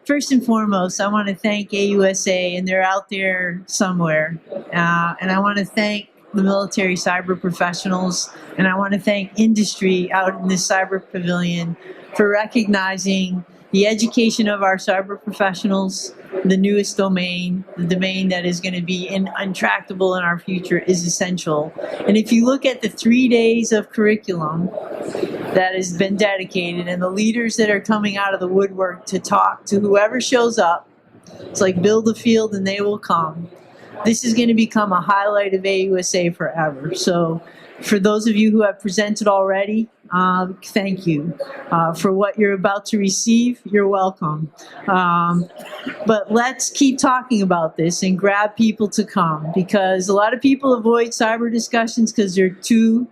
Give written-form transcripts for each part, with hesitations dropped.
First and foremost, I want to thank AUSA, and they're out there somewhere. And I want to thank the military cyber professionals, and I want to thank industry out in this cyber pavilion for recognizing the education of our cyber professionals. The newest domain, the domain that is going to be intractable in our future, is essential. And if you look at the 3 days of curriculum that has been dedicated and the leaders that are coming out of the woodwork to talk to whoever shows up, it's like build a field and they will come. This is going to become a highlight of AUSA forever. So for those of you who have presented already, thank you. For what you're about to receive, you're welcome. But let's keep talking about this and grab people to come, because a lot of people avoid cyber discussions because they're too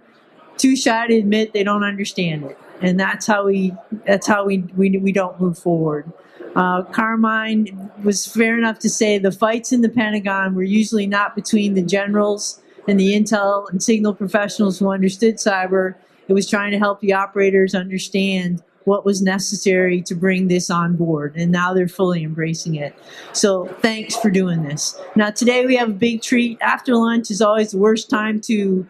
shy to admit they don't understand it. And that's how we don't move forward. Carmine was fair enough to say the fights in the Pentagon were usually not between the generals and the intel and signal professionals who understood cyber. It was trying to help the operators understand what was necessary to bring this on board, and now they're fully embracing it. So thanks for doing this. Now today we have a big treat. After lunch is always the worst time to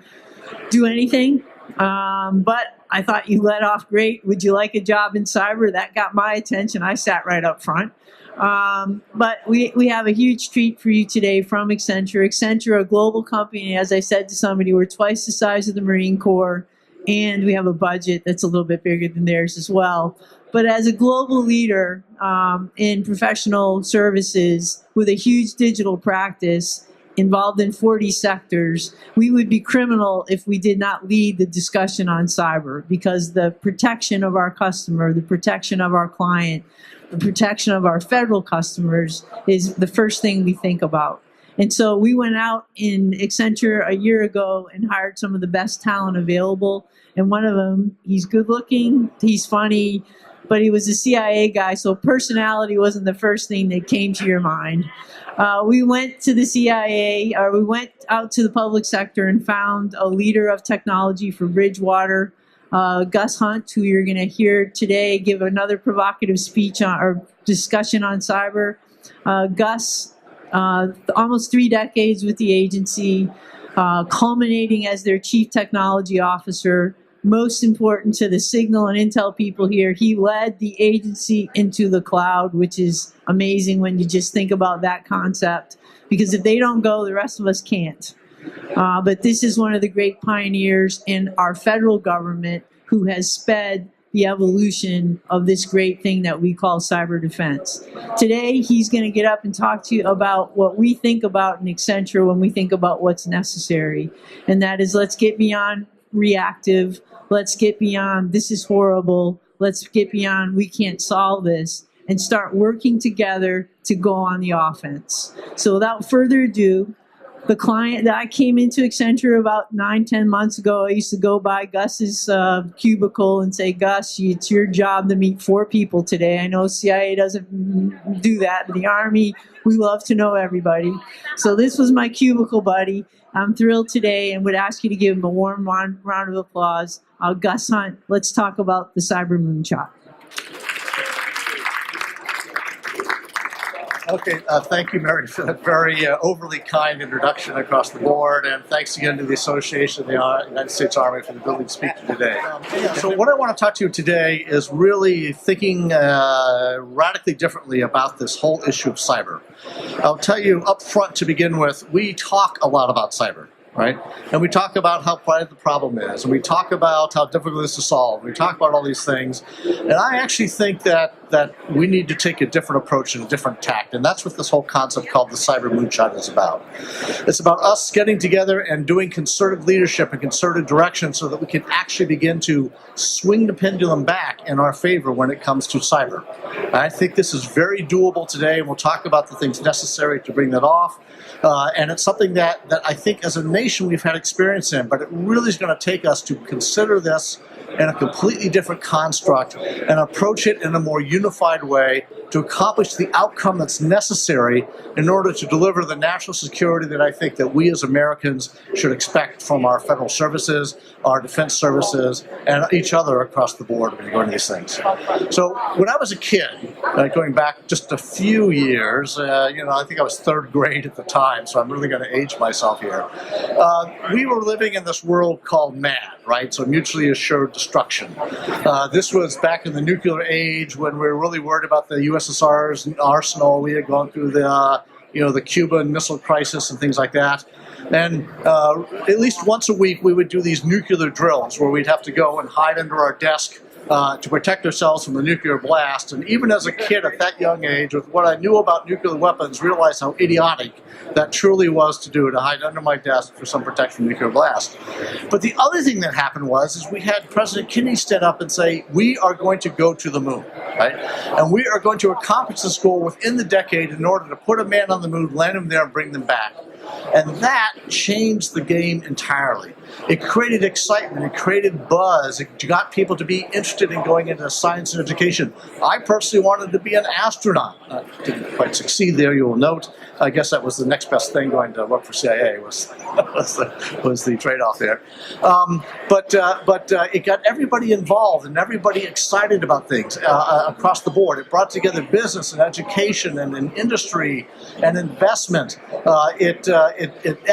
do anything, but I thought you let off great. Would you like a job in cyber? That got my attention. I sat right up front. But we have a huge treat for you today from Accenture. Accenture, a global company, as I said to somebody, we're twice the size of the Marine Corps, and we have a budget that's a little bit bigger than theirs as well. But as a global leader in professional services with a huge digital practice involved in 40 sectors, we would be criminal if we did not lead the discussion on cyber, because the protection of our customer, the protection of our client, the protection of our federal customers is the first thing we think about. And so we went out in Accenture a year ago and hired some of the best talent available. And one of them, he's good looking, he's funny, but he was a CIA guy, so personality wasn't the first thing that came to your mind. We went to the CIA, or we went out to the public sector and found a leader of technology for Bridgewater, Gus Hunt, who you're going to hear today give another provocative speech on, or discussion on cyber. Gus, almost 3 decades with the agency, culminating as their chief technology officer. Most important to the signal and intel people here, he led the agency into the cloud, which is amazing when you just think about that concept, because if they don't go, the rest of us can't. But this is one of the great pioneers in our federal government who has sped the evolution of this great thing that we call cyber defense. Today, he's going to get up and talk to you about what we think about in Accenture when we think about what's necessary. And that is, let's get beyond reactive. Let's get beyond this is horrible. Let's get beyond we can't solve this, and start working together to go on the offense. So without further ado, the client that I came into Accenture about 9-10 months ago, I used to go by Gus's cubicle and say, Gus, it's your job to meet 4 people today. I know CIA doesn't do that, but the Army, we love to know everybody. So this was my cubicle buddy. I'm thrilled today and would ask you to give him a warm round of applause. Gus Hunt, let's talk about the cyber moonshot. Okay, thank you, Mary, for that very overly kind introduction across the board, and thanks again to the Association of the United States Army for the ability to speak to you today. So what I want to talk to you today is really thinking radically differently about this whole issue of cyber. I'll tell you up front to begin with, we talk a lot about cyber. Right? And we talk about how private the problem is, and we talk about how difficult it is to solve. We talk about all these things. And I actually think that we need to take a different approach and a different tact. And that's what this whole concept called the cyber moonshot is about. It's about us getting together and doing concerted leadership and concerted direction so that we can actually begin to swing the pendulum back in our favor when it comes to cyber. I think this is very doable today, and we'll talk about the things necessary to bring that off. And it's something that I think as a nation we've had experience in, but it really is going to take us to consider this in a completely different construct and approach it in a more unified way to accomplish the outcome that's necessary in order to deliver the national security that I think that we as Americans should expect from our federal services, our defense services, and each other across the board when we go into these things. So when I was a kid, going back just a few years, I think I was third grade at the time, so I'm really going to age myself here. We were living in this world called MAD, right? So mutually assured destruction. This was back in the nuclear age when we were really worried about the USSR's arsenal. We had gone through the Cuban Missile Crisis and things like that. And at least once a week we would do these nuclear drills where we'd have to go and hide under our desk to protect ourselves from the nuclear blast. And even as a kid at that young age, with what I knew about nuclear weapons, realized how idiotic that truly was to do, to hide under my desk for some protection from nuclear blast. But the other thing that happened is we had President Kennedy stand up and say, we are going to go to the moon, right? And we are going to accomplish this goal within the decade in order to put a man on the moon, land him there, and bring them back. And that changed the game entirely. It created excitement, it created buzz, it got people to be interested in going into science and education. I personally wanted to be an astronaut. Didn't quite succeed there, you will note. I guess that was the next best thing. Going to work for CIA was the trade-off there. But it got everybody involved and everybody excited about things across the board. It brought together business and education and industry and investment.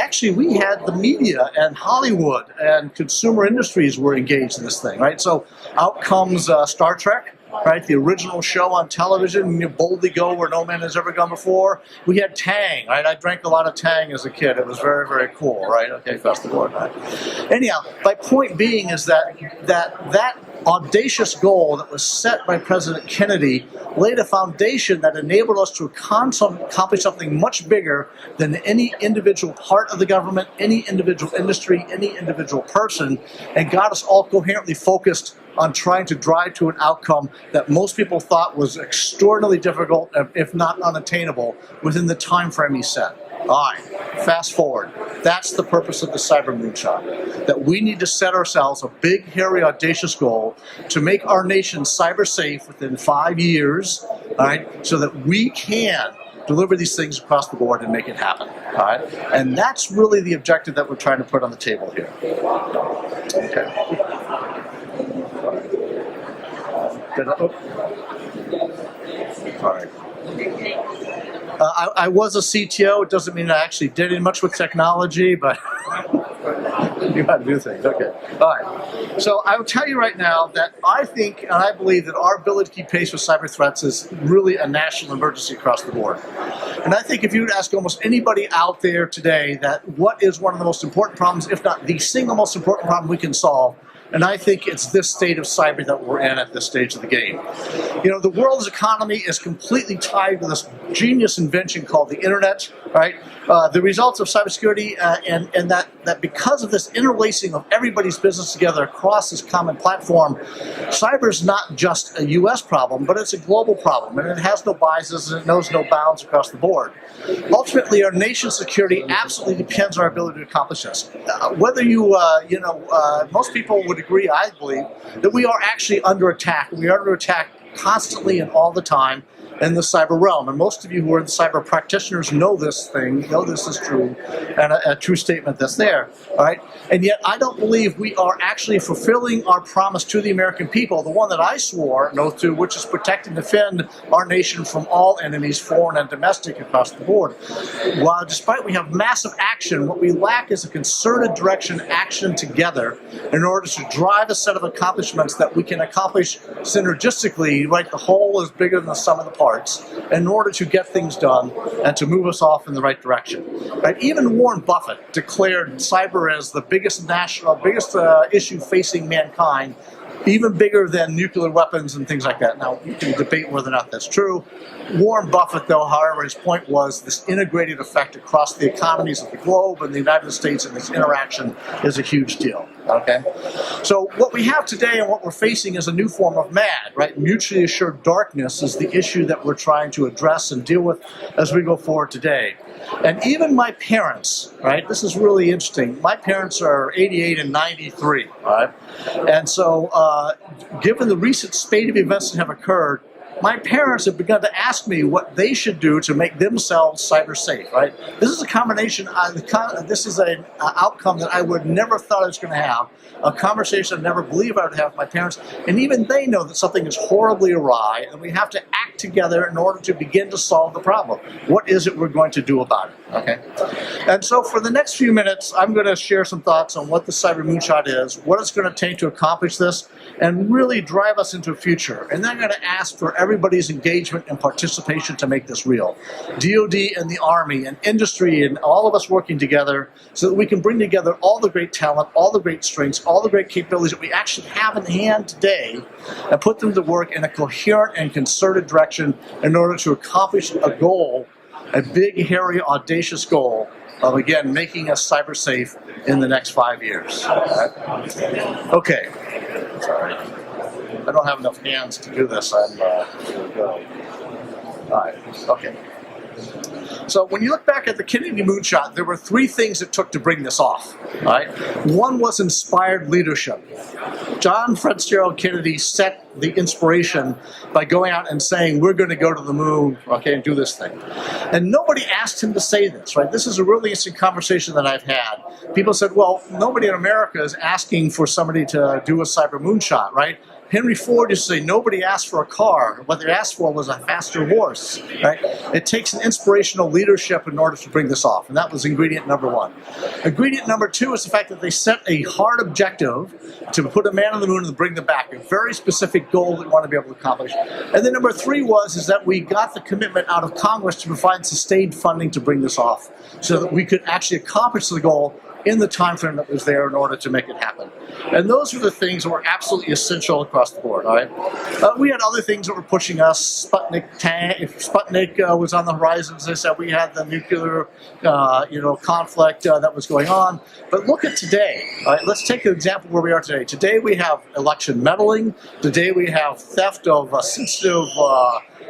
Actually, we had the media and Hollywood and consumer industries were engaged in this thing, right? So out comes Star Trek, right? The original show on television, you boldly go where no man has ever gone before. We had Tang, right? I drank a lot of Tang as a kid. It was very, very cool, right? Okay, across the board, right? Anyhow, my point being is that audacious goal that was set by President Kennedy laid a foundation that enabled us to accomplish something much bigger than any individual part of the government, any individual industry, any individual person, and got us all coherently focused on trying to drive to an outcome that most people thought was extraordinarily difficult, if not unattainable, within the time frame he set. All right, fast forward. That's the purpose of the cyber moonshot, that we need to set ourselves a big, hairy, audacious goal to make our nation cyber safe within 5 years, all right, so that we can deliver these things across the board and make it happen, all right? And that's really the objective that we're trying to put on the table here. Okay. All right. I was a CTO. It doesn't mean I actually did any much with technology, but you had to do things. Okay. All right. So I will tell you right now that I think and I believe that our ability to keep pace with cyber threats is really a national emergency across the board. And I think if you would ask almost anybody out there today that what is one of the most important problems, if not the single most important problem we can solve, and I think it's this state of cyber that we're in at this stage of the game. You know, the world's economy is completely tied to this genius invention called the internet, right? The results of cybersecurity and that because of this interlacing of everybody's business together across this common platform, cyber is not just a US problem, but it's a global problem, and it has no biases and it knows no bounds across the board. Ultimately, our nation's security absolutely depends on our ability to accomplish this. Whether most people would agree, I believe, that we are actually under attack. We are under attack constantly and all the time in the cyber realm. And most of you who are cyber practitioners know this thing, know this is true, and a true statement that's there, all right? And yet I don't believe we are actually fulfilling our promise to the American people, the one that I swore an oath to, which is protect and defend our nation from all enemies, foreign and domestic, across the board. While despite we have massive action, what we lack is a concerted direction, action together, in order to drive a set of accomplishments that we can accomplish synergistically, right? The whole is bigger than the sum of the parts, in order to get things done and to move us off in the right direction. Right? Even Warren Buffett declared cyber as the biggest issue facing mankind, even bigger than nuclear weapons and things like that. Now, you can debate whether or not that's true. Warren Buffett, though, however, his point was this integrated effect across the economies of the globe and the United States, and this interaction is a huge deal. Okay? So what we have today and what we're facing is a new form of MAD, right? Mutually assured darkness is the issue that we're trying to address and deal with as we go forward today. And even my parents, right? This is really interesting. My parents are 88 and 93, right? And so, given the recent spate of events that have occurred, my parents have begun to ask me what they should do to make themselves cyber safe, right? This is a combination, this is an outcome that I would never thought I was going to have, a conversation I never believed I would have with my parents, and even they know that something is horribly awry, and we have to act together in order to begin to solve the problem. What is it we're going to do about it, okay? And so for the next few minutes, I'm going to share some thoughts on what the cyber moonshot is, what it's going to take to accomplish this, and really drive us into a future. And then I'm going to ask for everybody's engagement and participation to make this real. DoD and the Army and industry and all of us working together so that we can bring together all the great talent, all the great strengths, all the great capabilities that we actually have in hand today and put them to work in a coherent and concerted direction in order to accomplish a goal, a big, hairy, audacious goal of, again, making us cyber safe in the next 5 years. Okay. Sorry. I don't have enough hands to do this. I'm go. All right. Okay. So when you look back at the Kennedy moonshot, there were 3 things it took to bring this off. Right? One was inspired leadership. John Fitzgerald Kennedy set the inspiration by going out and saying, we're going to go to the moon, okay, and do this thing. And nobody asked him to say this, right? This is a really interesting conversation that I've had. People said, well, nobody in America is asking for somebody to do a cyber moonshot, right? Henry Ford used to say, nobody asked for a car. What they asked for was a faster horse, right? It takes an inspirational leadership in order to bring this off, and that was ingredient number 1. Ingredient number 2 is the fact that they set a hard objective to put a man on the moon and bring them back, a very specific goal that we want to be able to accomplish. And then number 3 is that we got the commitment out of Congress to provide sustained funding to bring this off so that we could actually accomplish the goal in the time frame that was there in order to make it happen. And those were the things that were absolutely essential across the board, all right? We had other things that were pushing us. Sputnik was on the horizon, as I said. We had the nuclear conflict that was going on. But look at today, all right? Let's take an example where we are today. Today we have election meddling. Today we have theft of sensitive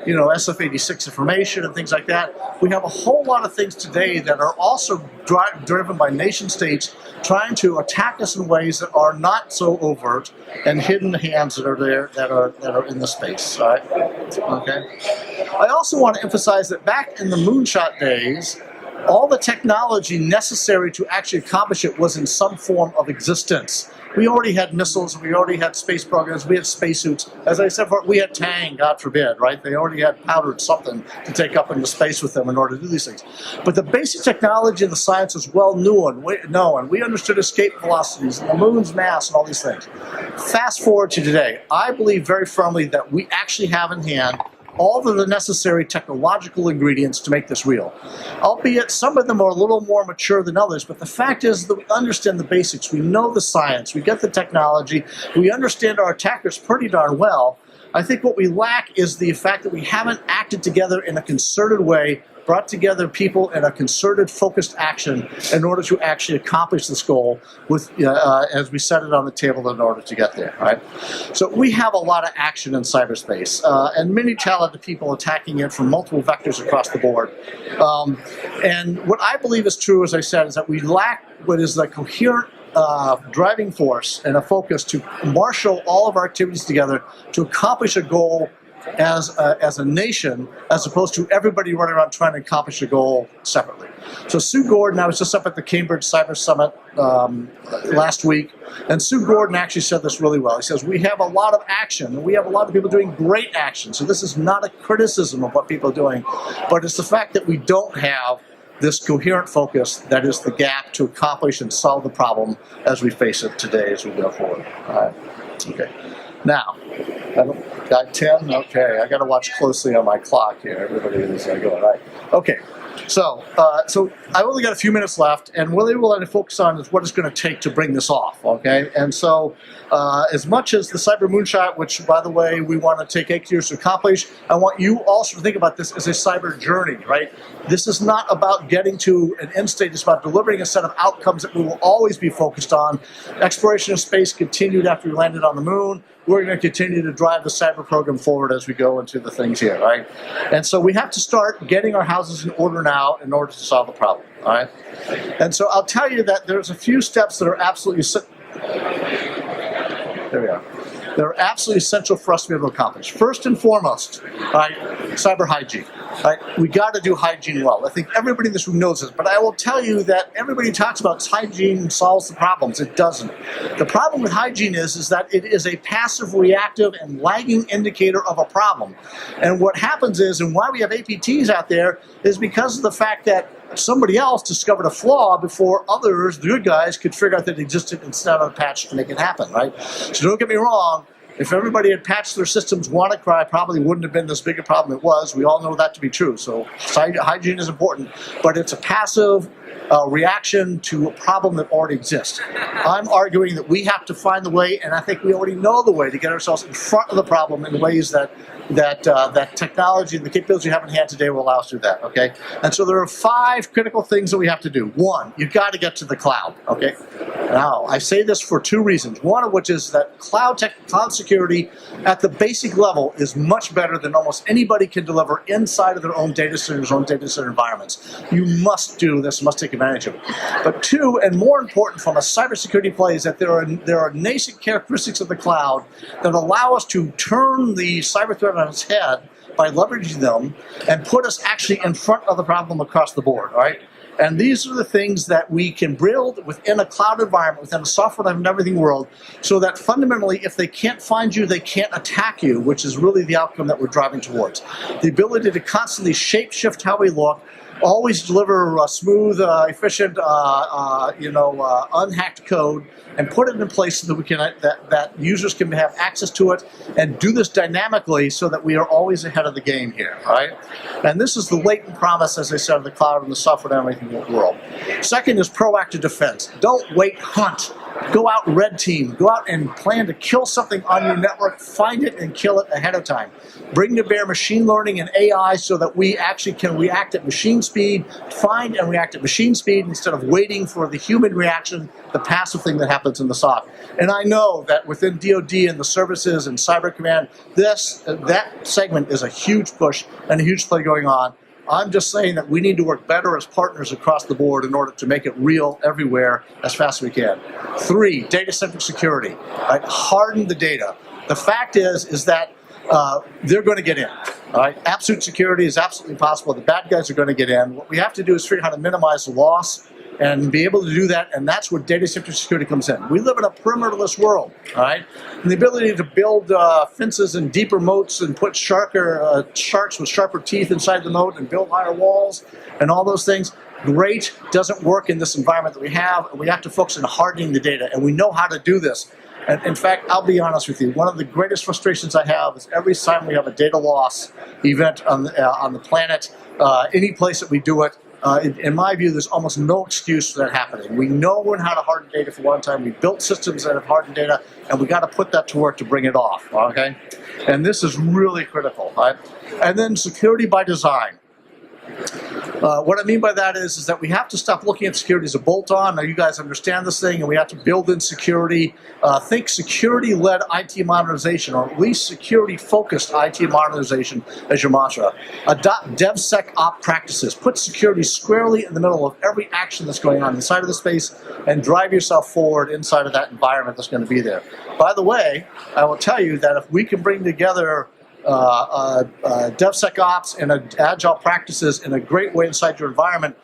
SF-86 information and things like that. We have a whole lot of things today that are also driven by nation states trying to attack us in ways that are not so overt and hidden hands that are there, that are in the space. All right? Okay. I also want to emphasize that back in the moonshot days, all the technology necessary to actually accomplish it was in some form of existence. We already had missiles, we already had space programs, we had spacesuits. As I said, we had Tang, God forbid, right? They already had powdered something to take up into space with them in order to do these things. But the basic technology and the science was well known. We understood escape velocities and the moon's mass and all these things. Fast forward to today, I believe very firmly that we actually have in hand all of the necessary technological ingredients to make this real. Albeit some of them are a little more mature than others, but the fact is that we understand the basics, we know the science, we get the technology, we understand our attackers pretty darn well. I think what we lack is the fact that we haven't acted together in a concerted way, brought together people in a concerted, focused action in order to actually accomplish this goal with, as we set it on the table in order to get there, right? So we have a lot of action in cyberspace and many talented people attacking it from multiple vectors across the board. And what I believe is true, as I said, is that we lack what is the coherent driving force and a focus to marshal all of our activities together to accomplish a goal as a nation, as opposed to everybody running around trying to accomplish a goal separately. So Sue Gordon, I was just up at the Cambridge Cyber Summit last week, and Sue Gordon actually said this really well. He says, we have a lot of action, and we have a lot of people doing great action. So this is not a criticism of what people are doing, but it's the fact that we don't have this coherent focus that is the gap to accomplish and solve the problem as we face it today as we go forward. All right. Okay. Now, got 10? Okay, I got to watch closely on my clock here. Everybody is going, right? Okay, so I only got a few minutes left, and what we will want to focus on is what it's going to take to bring this off, okay? And so, as much as the Cyber Moonshot, which, by the way, we want to take 8 years to accomplish, I want you also to think about this as a cyber journey, right? This is not about getting to an end state. It's about delivering a set of outcomes that we will always be focused on. Exploration of space continued after we landed on the moon. we're going to continue to drive the cyber program forward as we go into the things here, right? And so we have to start getting our houses in order now in order to solve the problem, all right? And so I'll tell you that there's a few steps that are absolutely, there we are. They're absolutely essential for us to be able to accomplish. First and foremost, right, cyber hygiene. Right? We got to do hygiene well. I think everybody in this room knows this, but I will tell you that everybody talks about hygiene solves the problems. It doesn't. The problem with hygiene is that it is a passive, reactive, and lagging indicator of a problem. And what happens is, and why we have APTs out there, is because of the fact that somebody else discovered a flaw before others, the good guys, could figure out that it existed instead of a patch to make it happen, right? So don't get me wrong, if everybody had patched their systems, WannaCry probably wouldn't have been this big a problem it was. We all know that to be true. So hygiene is important, but it's a passive reaction to a problem that already exists. I'm arguing that we have to find the way, and I think we already know the way to get ourselves in front of the problem in ways that technology and the capabilities we have in hand today will allow us to do that, okay? And so there are 5 critical things that we have to do. 1, you've got to get to the cloud, okay? Now, I say this for 2 reasons. One of which is that cloud security at the basic level is much better than almost anybody can deliver inside of their own data centers, own data center environments. You must do this, must take advantage of it. But 2, and more important from a cybersecurity play, is that there are nascent characteristics of the cloud that allow us to turn the cyber threat on its head by leveraging them and put us actually in front of the problem across the board, all right? And these are the things that we can build within a cloud environment, within a software and everything world, so that fundamentally, if they can't find you, they can't attack you, which is really the outcome that we're driving towards. The ability to constantly shape-shift how we look, always deliver smooth, efficient, unhacked code, and put it in place so that we can that users can have access to it and do this dynamically, so that we are always ahead of the game here, right? And this is the latent promise, as I said, of the cloud and the software and everything world. Second is proactive defense. Don't wait, hunt. Go out and red team. Go out and plan to kill something on your network. Find it and kill it ahead of time. Bring to bear machine learning and AI so that we actually can react at machine speed, find and react at machine speed instead of waiting for the human reaction, the passive thing that happens in the SOC. And I know that within DoD and the services and Cyber Command, that segment is a huge push and a huge play going on. I'm just saying that we need to work better as partners across the board in order to make it real everywhere as fast as we can. 3, data-centric security. Right? Harden the data. The fact is that they're going to get in. All right? Absolute security is absolutely possible. The bad guys are going to get in. What we have to do is figure out how to minimize the loss and be able to do that, and that's where data-centric security comes in. We live in a perimeterless world, all right? And the ability to build fences and deeper moats and put sharks with sharper teeth inside the moat and build higher walls and all those things, great, doesn't work in this environment that we have, and we have to focus on hardening the data, and we know how to do this. And in fact, I'll be honest with you, one of the greatest frustrations I have is every time we have a data loss event on the planet, any place that we do it, in my view, there's almost no excuse for that happening. We know how to harden data for one time. We built systems that have hardened data, and we got to put that to work to bring it off, okay? And this is really critical, right? And then security by design. What I mean by that is that we have to stop looking at security as a bolt-on. Now, you guys understand this thing, and we have to build in security. Think security-led IT modernization, or at least security-focused IT modernization as your mantra. Adopt DevSecOps practices. Put security squarely in the middle of every action that's going on inside of the space, and drive yourself forward inside of that environment that's going to be there. By the way, I will tell you that if we can bring together DevSecOps and agile practices in a great way inside your environment,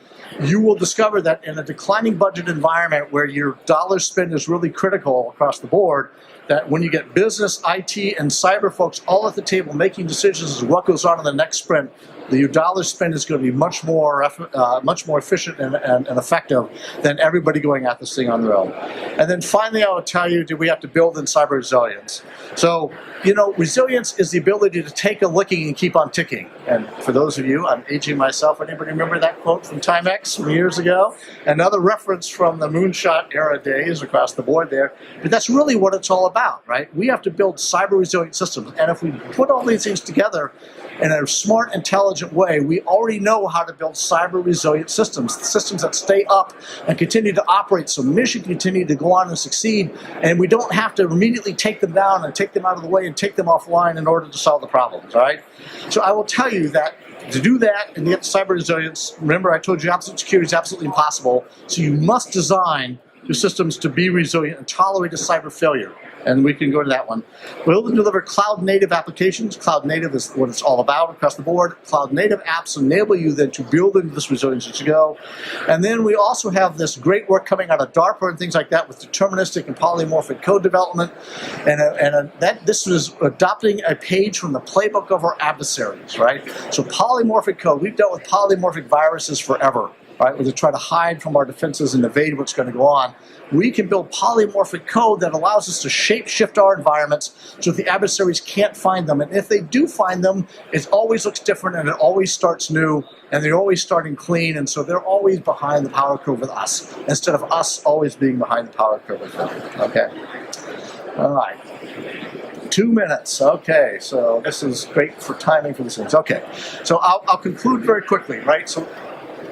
you will discover that in a declining budget environment where your dollar spend is really critical across the board, that when you get business, IT, and cyber folks all at the table making decisions as to what goes on in the next sprint, your dollar spend is going to be much more efficient and effective than everybody going at this thing on their own. And then finally, I would tell you, we have to build in cyber resilience. So, resilience is the ability to take a licking and keep on ticking. And for those of you, I'm aging myself. Anybody remember that quote from Timex from years ago? Another reference from the moonshot era days across the board there. But that's really what it's all about, right? We have to build cyber resilient systems. And if we put all these things together, in a smart, intelligent way. We already know how to build cyber resilient systems that stay up and continue to operate so mission can continue to go on and succeed, and we don't have to immediately take them down and take them out of the way and take them offline in order to solve the problems, all right? So I will tell you that to do that and get cyber resilience, remember I told you absolute security is absolutely impossible, so you must design your systems to be resilient and tolerate a cyber failure. And we can go to that one. We'll deliver cloud-native applications. Cloud-native is what it's all about across the board. Cloud-native apps enable you then to build into this resilience as you go. And then we also have this great work coming out of DARPA and things like that with deterministic and polymorphic code development. This was adopting a page from the playbook of our adversaries, right? So polymorphic code, we've dealt with polymorphic viruses forever, right, where they try to hide from our defenses and evade what's going to go on. We can build polymorphic code that allows us to shape-shift our environments so that the adversaries can't find them. And if they do find them, it always looks different and it always starts new, and they're always starting clean, and so they're always behind the power curve with us, instead of us always being behind the power curve with them. Okay. All right. 2 minutes. Okay, so this is great for timing for these things. Okay, so I'll conclude very quickly, right? So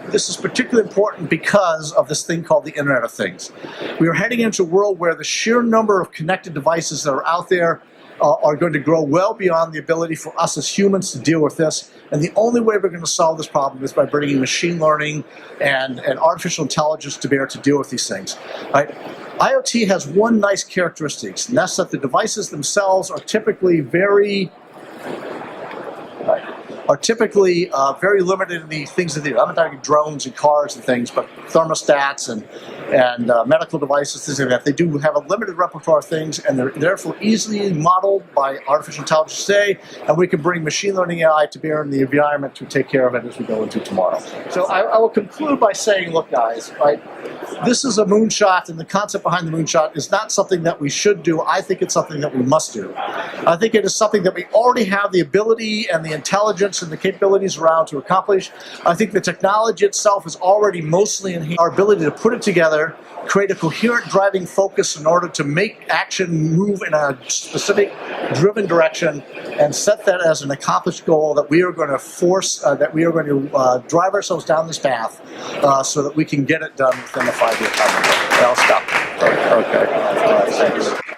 this is particularly important because of this thing called the Internet of Things. We are heading into a world where the sheer number of connected devices that are out there are going to grow well beyond the ability for us as humans to deal with this. And the only way we're going to solve this problem is by bringing machine learning and artificial intelligence to bear to deal with these things. Right? IoT has one nice characteristic, and that's that the devices themselves are typically very limited in the things that they do. I'm not talking drones and cars and things, but thermostats and medical devices, things like that. They do have a limited repertoire of things, and they're therefore easily modeled by artificial intelligence today, and we can bring machine learning AI to bear in the environment to take care of it as we go into tomorrow. So I will conclude by saying, look guys, right, this is a moonshot, and the concept behind the moonshot is not something that we should do. I think it's something that we must do. I think it is something that we already have the ability and the intelligence and the capabilities around to accomplish. I think the technology itself is already mostly enhanced. Our ability to put it together, create a coherent driving focus in order to make action move in a specific driven direction, and set that as an accomplished goal that we are going to drive ourselves down this path so that we can get it done within a 5-year time. I'll stop. Okay. All right, thanks.